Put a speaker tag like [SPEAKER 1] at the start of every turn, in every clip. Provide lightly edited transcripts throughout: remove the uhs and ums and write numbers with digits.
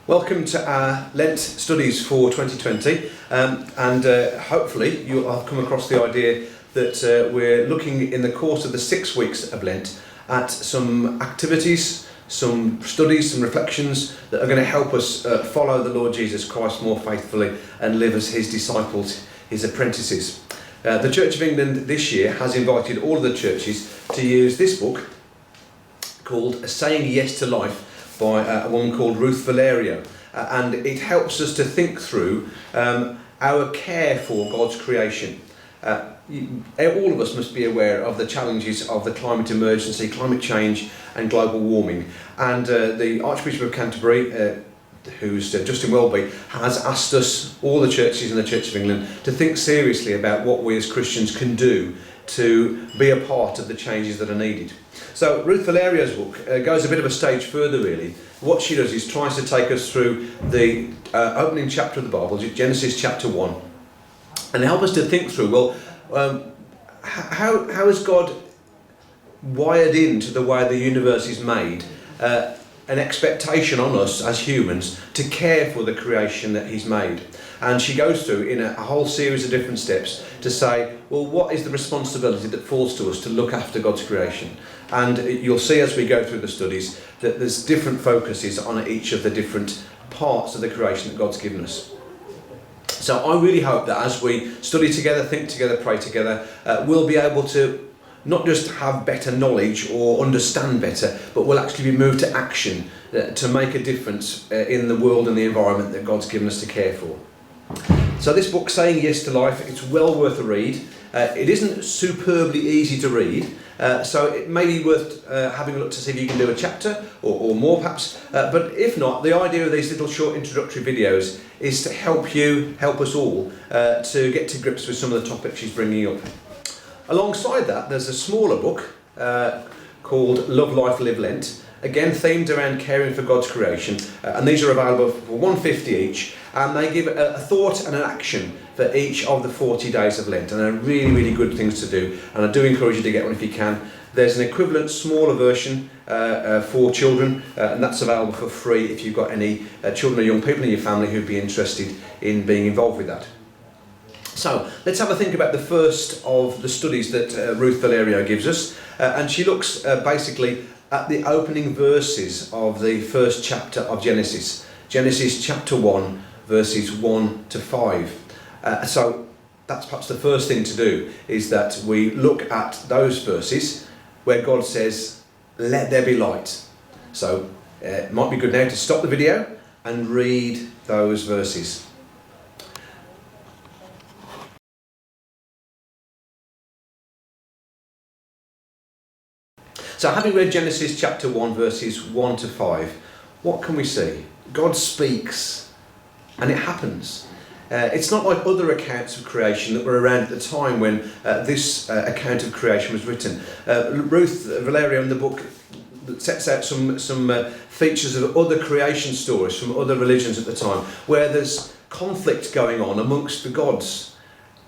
[SPEAKER 1] Welcome to our Lent studies for 2020 and hopefully you'll have come across the idea that we're looking in the course of the 6 weeks of Lent at some activities, some studies, some reflections that are going to help us follow the Lord Jesus Christ more faithfully and live as his disciples, his apprentices. The Church of England this year has invited all of the churches to use this book called Saying Yes to Life by a woman called Ruth Valerio, and it helps us to think through our care for God's creation. All of us must be aware of the challenges of the climate emergency, climate change and global warming, and the Archbishop of Canterbury, who's Justin Welby, has asked us, all the churches in the Church of England, to think seriously about what we as Christians can do to be a part of the changes that are needed. So Ruth Valerio's book goes a bit of a stage further really. What she does is tries to take us through the opening chapter of the Bible, Genesis chapter 1, and help us to think through, well, how has God wired into the way the universe is made an expectation on us as humans to care for the creation that he's made. And she goes through in a whole series of different steps to say, well, what is the responsibility that falls to us to look after God's creation? And you'll see as we go through the studies that there's different focuses on each of the different parts of the creation that God's given us. So I really hope that as we study together, think together, pray together, we'll be able to not just have better knowledge or understand better, but we'll actually be moved to action to make a difference in the world and the environment that God's given us to care for. So this book, Saying Yes to Life, it's well worth a read. It isn't superbly easy to read, so it may be worth having a look to see if you can do a chapter or more perhaps, but if not, the idea of these little short introductory videos is to help us all to get to grips with some of the topics she's bringing up. Alongside that, there's a smaller book called Love, Life, Live Lent, again themed around caring for God's creation, and these are available for £1.50 each, and they give a thought and an action for each of the 40 days of Lent, and they're really, really good things to do, and I do encourage you to get one if you can. There's an equivalent smaller version for children, and that's available for free if you've got any children or young people in your family who'd be interested in being involved with that. So let's have a think about the first of the studies that Ruth Valerio gives us, and she looks basically at the opening verses of the first chapter of Genesis. Genesis chapter 1 verses 1 to 5. So that's perhaps the first thing to do, is that we look at those verses where God says, let there be light. So it might be good now to stop the video and read those verses. So having read Genesis chapter 1 verses 1 to 5, what can we see? God speaks and it happens. It's not like other accounts of creation that were around at the time when this account of creation was written. Ruth Valerio in the book sets out some features of other creation stories from other religions at the time, where there's conflict going on amongst the gods.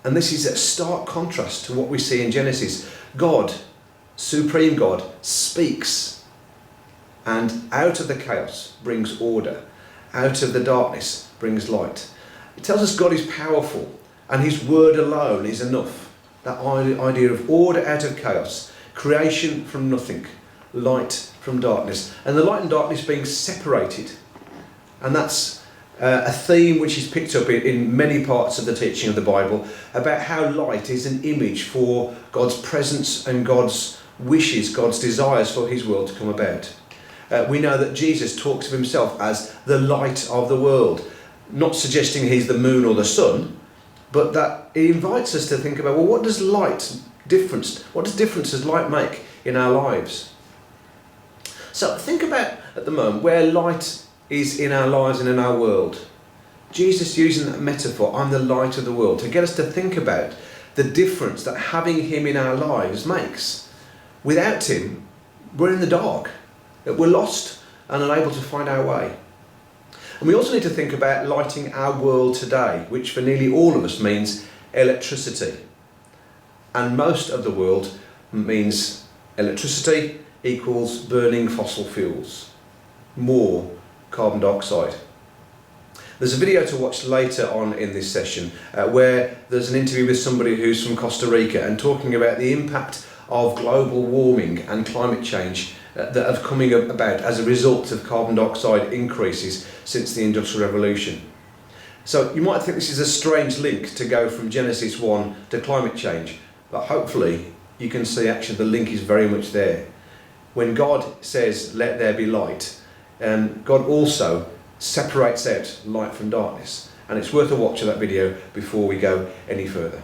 [SPEAKER 1] And this is a stark contrast to what we see in Genesis. God, Supreme God, speaks, and out of the chaos brings order, out of the darkness brings light. It tells us God is powerful and his word alone is enough. That idea of order out of chaos, creation from nothing, light from darkness, and the light and darkness being separated. And that's a theme which is picked up in many parts of the teaching of the Bible, about how light is an image for God's presence and God's wishes, God's desires for his world to come about. We know that Jesus talks of himself as the light of the world, not suggesting he's the moon or the sun, but that he invites us to think about, well, what does difference does light make in our lives? So think about at the moment where light is in our lives and in our world. Jesus using that metaphor, I'm the light of the world, to get us to think about the difference that having him in our lives makes. Without him, we're in the dark. We're lost and unable to find our way. And we also need to think about lighting our world today, which for nearly all of us means electricity. And most of the world means electricity equals burning fossil fuels, more carbon dioxide. There's a video to watch later on in this session where there's an interview with somebody who's from Costa Rica and talking about the impact of global warming and climate change that have coming about as a result of carbon dioxide increases since the Industrial Revolution. So you might think this is a strange link to go from Genesis 1 to climate change, but hopefully you can see actually the link is very much there. When God says, "Let there be light," God also separates out light from darkness. And it's worth a watch of that video before we go any further.